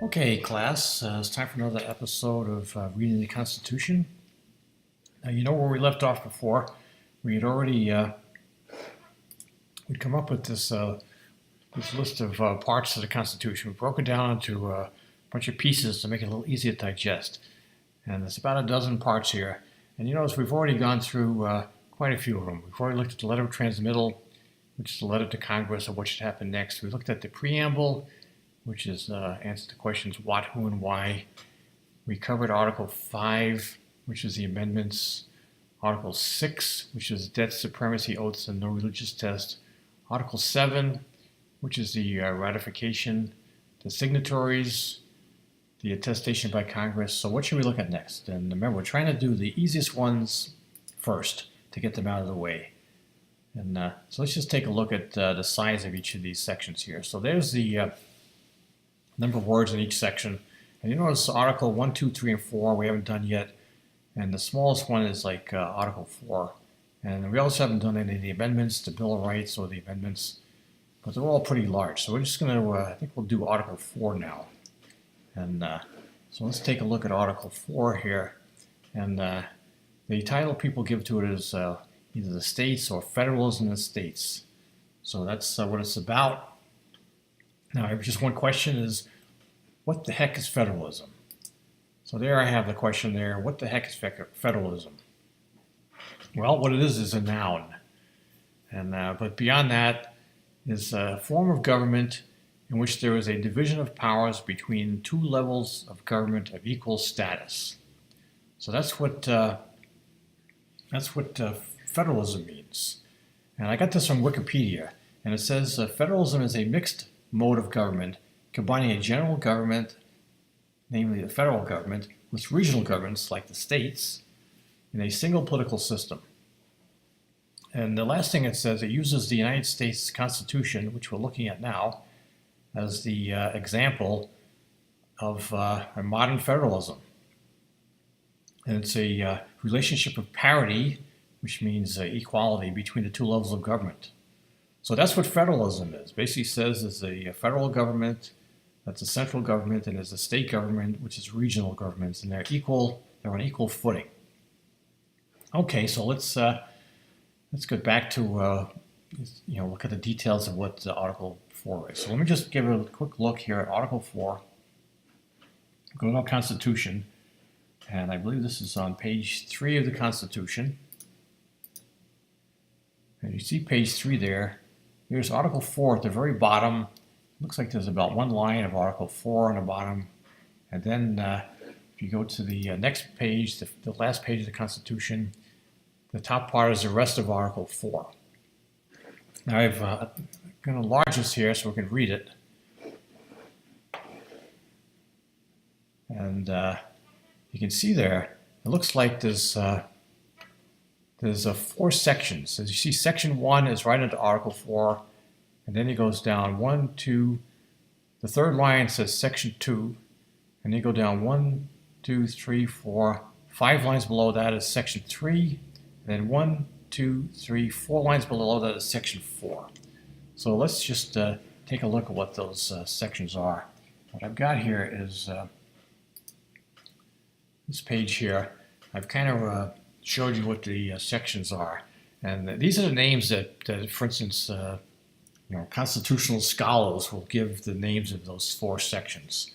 Okay, class, it's time for another episode of Reading the Constitution. Now, you know where we left off before. We had already we'd come up with this list of parts of the Constitution. We broke it down into a bunch of pieces to make it a little easier to digest. And there's about a dozen parts here. And you notice we've already gone through quite a few of them. We've already looked at the letter of transmittal, which is the letter to Congress of what should happen next. We looked at the preamble, which is answer to questions what, who, and why. We covered Article 5, which is the amendments. Article 6, which is debt, supremacy, oaths, and no religious test. Article 7, which is the ratification, the signatories, the attestation by Congress. So what should we look at next? And remember, we're trying to do the easiest ones first to get them out of the way. And so let's just take a look at the size of each of these sections here. So there's the number of words in each section. And you notice Article 1, 2, 3, and 4 we haven't done yet. And the smallest one is like Article 4. And we also haven't done any of the amendments, the Bill of Rights or the amendments. But they're all pretty large. So we're just going to, I think we'll do Article 4 now. And so let's take a look at Article 4 here. And the title people give to it is either the states or federalism in the states. So that's what it's about. Now, just one question is, what the heck is federalism? So there I have the question there. What the heck is federalism? Well, what it is a noun. And but beyond that is a form of government in which there is a division of powers between two levels of government of equal status. So that's what federalism means. And I got this from Wikipedia, and it says federalism is a mixed mode of government combining a general government, namely the federal government, with regional governments like the states in a single political system. And the last thing it says, it uses the United States Constitution, which we're looking at now, as the example of a modern federalism. And it's a relationship of parity, which means equality between the two levels of government. So that's what federalism is. Basically says there's a federal government, that's a central government, and there's a state government, which is regional governments, and they're on equal footing. Okay, so let's get back to look at the details of what Article 4 is. So let me just give a quick look here at Article 4. Go to our Constitution, and I believe this is on page 3 of the Constitution. And you see page 3 there. Here's Article 4 at the very bottom. Looks like there's about one line of Article 4 on the bottom. And then if you go to the next page, the last page of the Constitution, the top part is the rest of Article 4. Now I'm going to enlarge this here so we can read it. And you can see there, it looks like there's 4 sections. As you see, Section 1 is right into Article 4, and then it goes down 1, 2. The third line says Section 2, and you go down 1, 2, 3, 4. 5 lines below that is Section 3, and then 1, 2, 3, 4 lines below that is Section 4. So let's just take a look at what those sections are. What I've got here is this page here. I've kind of showed you what the sections are, and these are the names that for instance, constitutional scholars will give the names of those 4 sections.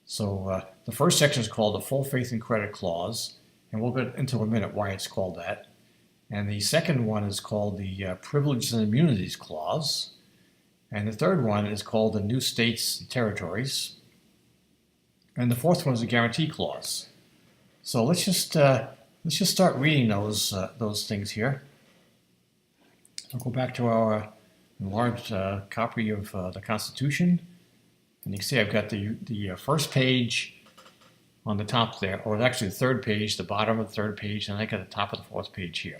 So the first section is called the Full Faith and Credit Clause, and we'll get into in a minute why it's called that. And the second one is called the Privileges and Immunities Clause, and the third one is called the New States and Territories, and the fourth one is the Guarantee Clause. So let's just start reading those things here. I'll go back to our enlarged copy of the Constitution, and you can see I've got the first page on the top there, or actually the third page, the bottom of the third page, and I got the top of the fourth page here.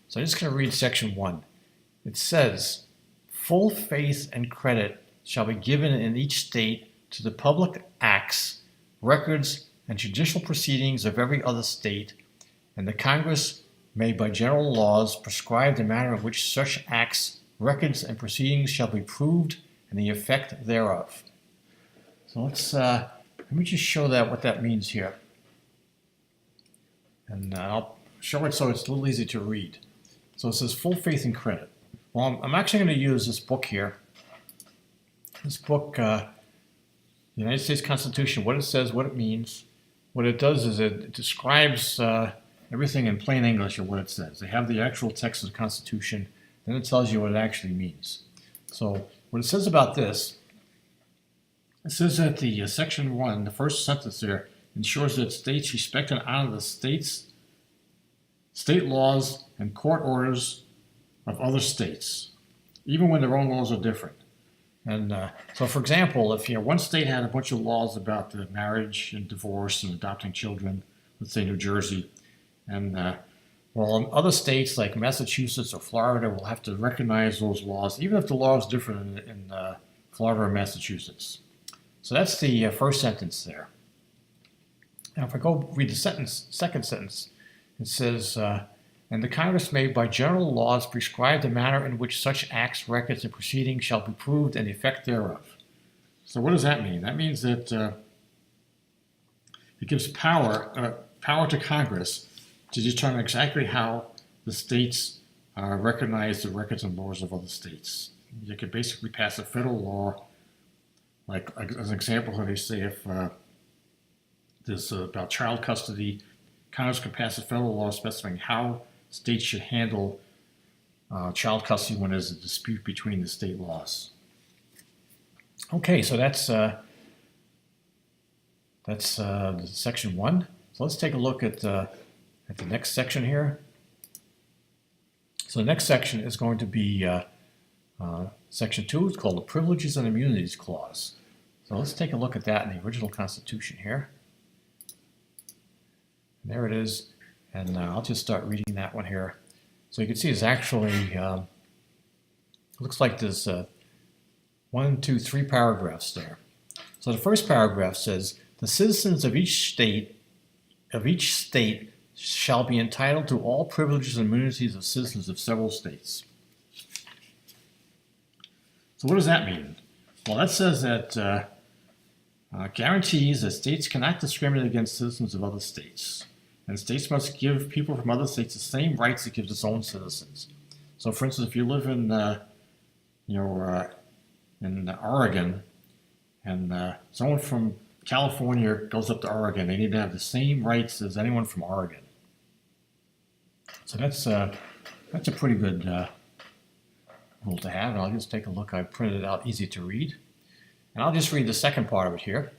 So I'm just going to read Section 1. It says, "Full faith and credit shall be given in each state to the public acts, records, and judicial proceedings of every other state, and the Congress may by general laws prescribe the manner in which such acts, records, and proceedings shall be proved and the effect thereof." So let's let me just show that what that means here. And I'll show it so it's a little easy to read. So it says full faith and credit. Well, I'm actually going to use this book here. This book, the United States Constitution, what it says, what it means. What it does is it describes everything in plain English of what it says. They have the actual text of the Constitution, then it tells you what it actually means. So what it says about this, it says that the section 1, the first sentence there, ensures that states respect and honor the state laws and court orders of other states, even when their own laws are different. And so, for example, if one state had a bunch of laws about the marriage and divorce and adopting children, let's say New Jersey, and well, other states like Massachusetts or Florida will have to recognize those laws, even if the law is different in Florida or Massachusetts. So that's the first sentence there. Now, if I go read the second sentence, it says, and the Congress may, by general laws, prescribe the manner in which such acts, records, and proceedings shall be proved and the effect thereof. So what does that mean? That means that it gives power to Congress to determine exactly how the states recognize the records and laws of other states. You could basically pass a federal law, like as an example, how they say if there's about child custody, Congress could pass a federal law specifying how states should handle child custody when there's a dispute between the state laws. Okay, so that's the section 1. So let's take a look at the next section here. So the next section is going to be section 2. It's called the Privileges and Immunities Clause. So let's take a look at that in the original Constitution here. And there it is. And I'll just start reading that one here. So you can see it's actually, looks like there's 1, 2, 3 paragraphs there. So the first paragraph says, the citizens of each state shall be entitled to all privileges and immunities of citizens of several states. So what does that mean? Well, that says that guarantees that states cannot discriminate against citizens of other states. And states must give people from other states the same rights it gives its own citizens. So, for instance, if you live in, in Oregon, and someone from California goes up to Oregon, they need to have the same rights as anyone from Oregon. So that's a pretty good rule to have. And I'll just take a look. I printed it out, easy to read. And I'll just read the second part of it here,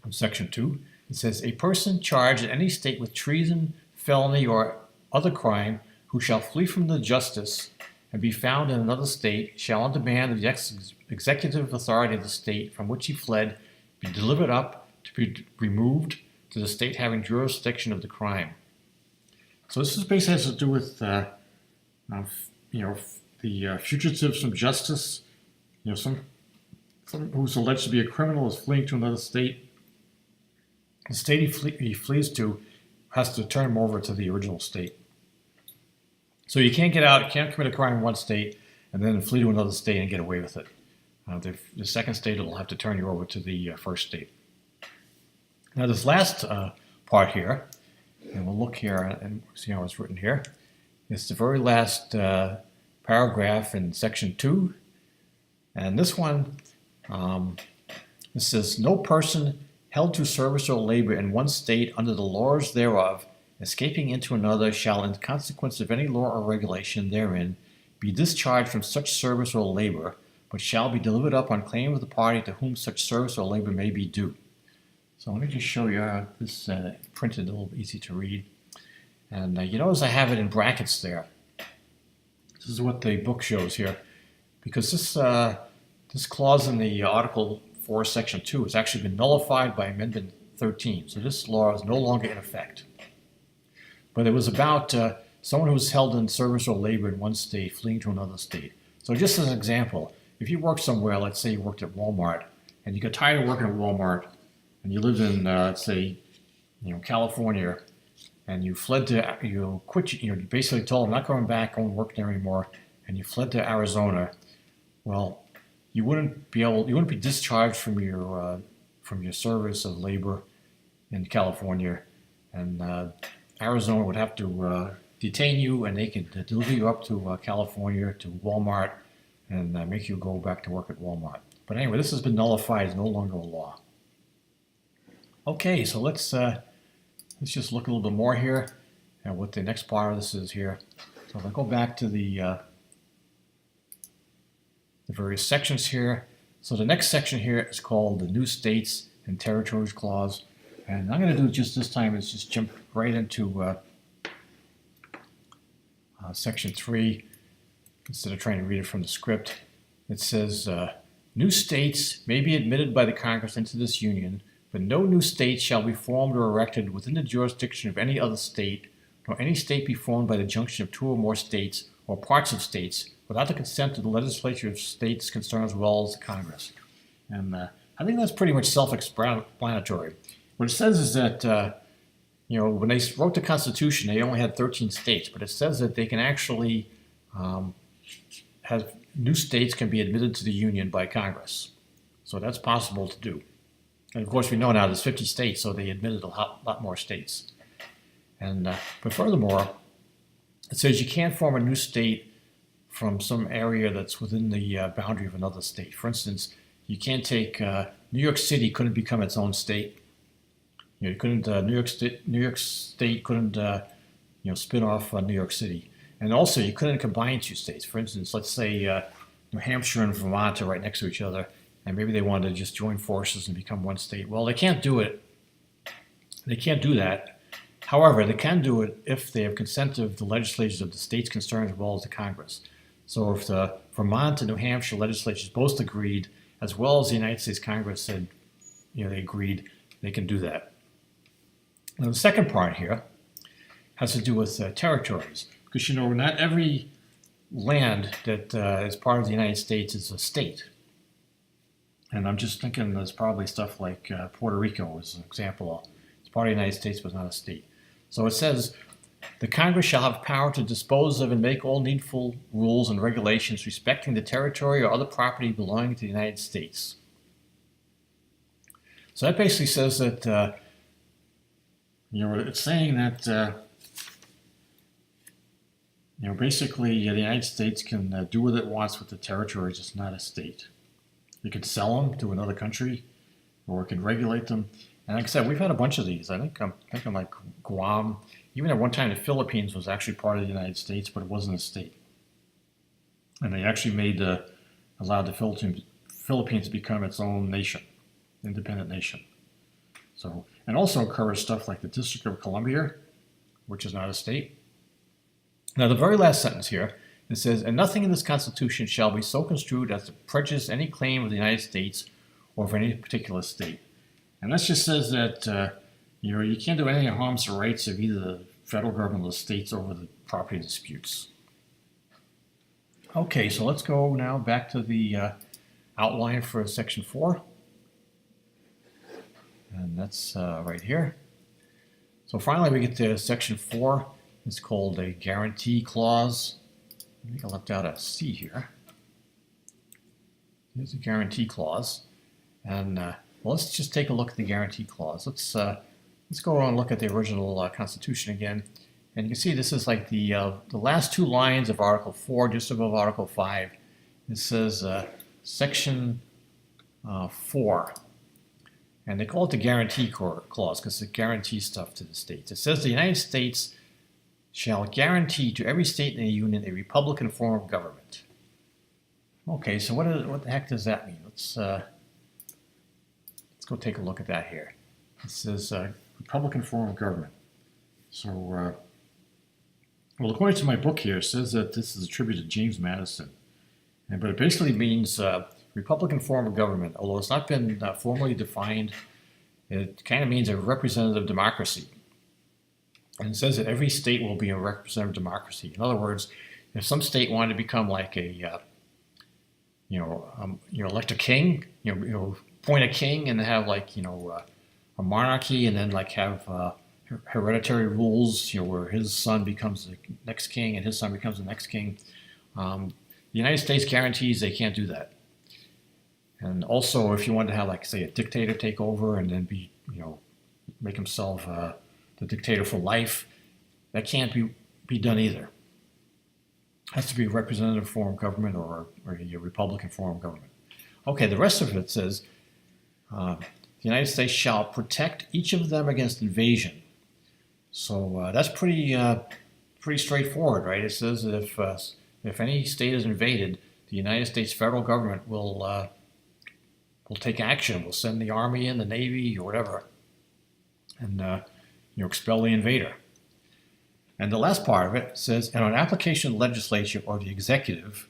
from section 2. It says, a person charged in any state with treason, felony, or other crime who shall flee from the justice and be found in another state shall, on demand of the executive authority of the state from which he fled, be delivered up to be removed to the state having jurisdiction of the crime. So this basically has to do with, the fugitives from justice. Someone who's alleged to be a criminal is fleeing to another state. The state he flees to has to turn him over to the original state. So you can't get out, you can't commit a crime in one state and then flee to another state and get away with it. The second state will have to turn you over to the first state. Now this last part here, and we'll look here and see how it's written here. It's the very last paragraph in section 2. And this one, it says, no person held to service or labor in one state under the laws thereof, escaping into another, shall, in consequence of any law or regulation therein, be discharged from such service or labor, but shall be delivered up on claim of the party to whom such service or labor may be due. So let me just show you how this printed a little easy to read. And you notice I have it in brackets there. This is what the book shows here, because this clause in the Article 4, Section 2 has actually been nullified by Amendment 13. So this law is no longer in effect. But it was about someone who was held in service or labor in one state fleeing to another state. So just as an example, if you work somewhere, let's say you worked at Walmart, and you got tired of working at Walmart, and you lived in, let's say, California, and you fled to, you quit, you basically told them, not going back, I won't work there anymore, and you fled to Arizona, well, you wouldn't be discharged from from your service of labor in California, and Arizona would have to detain you, and they could deliver you up to California, to Walmart, and make you go back to work at Walmart. But anyway, this has been nullified. It's no longer a law. Okay, so let's just look a little bit more here at what the next part of this is here. So if I go back to the various sections here. So the next section here is called the New States and Territories Clause. And I'm going to do just this time is just jump right into section 3 instead of trying to read it from the script. It says, new states may be admitted by the Congress into this union, but no new state shall be formed or erected within the jurisdiction of any other state, nor any state be formed by the junction of two or more states or parts of states without the consent of the legislature of states concerned as well as the Congress. And I think that's pretty much self-explanatory. What it says is that, when they wrote the Constitution, they only had 13 states, but it says that they can actually have new states can be admitted to the Union by Congress. So that's possible to do. And of course, we know now there's 50 states, so they admitted a lot more states. And but furthermore, it says you can't form a new state from some area that's within the boundary of another state. For instance, you can't take New York City couldn't become its own state. You couldn't New York State couldn't spin off New York City, and also you couldn't combine two states. For instance, let's say New Hampshire and Vermont are right next to each other, and maybe they wanted to just join forces and become one state. Well, they can't do it. They can't do that. However, they can do it if they have consent of the legislatures of the states concerned as well as the Congress. So if the Vermont and New Hampshire legislatures both agreed, as well as the United States Congress said, they agreed, they can do that. Now the second part here has to do with territories, because not every land that is part of the United States is a state. And I'm just thinking there's probably stuff like Puerto Rico as an example. It's part of the United States but not a state. So it says, the Congress shall have power to dispose of and make all needful rules and regulations respecting the territory or other property belonging to the United States. So that basically says that, it's saying that, basically the United States can do what it wants with the territories. It's not a state. You could sell them to another country, or it could regulate them. And like I said, we've had a bunch of these. I'm thinking like Guam. Even at one time, the Philippines was actually part of the United States, but it wasn't a state. And they actually allowed the Philippines to become its own nation, independent nation. So, and also encouraged stuff like the District of Columbia, which is not a state. Now, the very last sentence here, it says, and nothing in this Constitution shall be so construed as to prejudice any claim of the United States or of any particular state. And that just says that you can't do anything that harms the rights of either the federal government or the states over the property disputes. Okay, so let's go now back to the outline for section 4. And that's right here. So finally we get to section 4. It's called a guarantee clause. I think I left out a C here. Here's a guarantee clause. And well, let's just take a look at the guarantee clause. Let's go on and look at the original Constitution again. And you can see this is like the last two lines of Article 4, just above Article 5. It says Section 4. And they call it the guarantee clause because it guarantees stuff to the states. It says the United States shall guarantee to every state in the Union a Republican form of government. Okay, so what the heck does that mean? Let's go take a look at that here. It says Republican form of government. So, well, according to my book here, it says that this is attributed to James Madison. But it basically means Republican form of government, although it's not been formally defined. It kind of means a representative democracy. And it says that every state will be a representative democracy. In other words, if some state wanted to become like a, elect a king, appoint a king and have like, a monarchy and then like have hereditary rules, where his son becomes the next king and his son becomes the next king. The United States guarantees they can't do that. And also, if you want to have, like, say, a dictator take over and then make himself the dictator for life, that can't be done either. It has to be a representative form of government or a Republican form of government. Okay, the rest of it says, the United States shall protect each of them against invasion. So that's pretty straightforward, right? It says that if any state is invaded, the United States federal government will take action. Will send the army in, the navy, or whatever, and expel the invader. And the last part of it says, and on application of the legislature or the executive,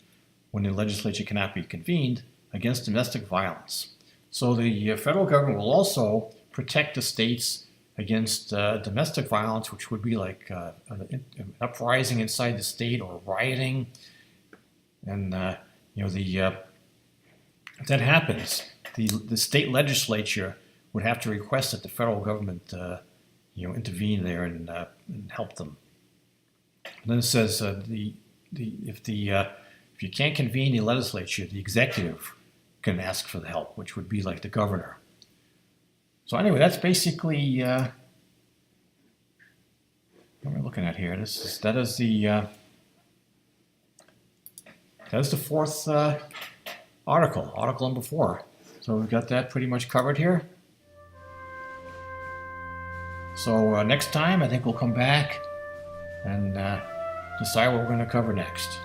when the legislature cannot be convened, against domestic violence. So the federal government will also protect the states against domestic violence, which would be like an uprising inside the state or rioting. And if that happens, the state legislature would have to request that the federal government intervene there and help them. And then it says if you can't convene the legislature, the executive can ask for the help, which would be like the governor. So anyway, that's basically what we're looking at here. That is the fourth article number 4. So we've got that pretty much covered here. So next time, I think we'll come back and decide what we're going to cover next.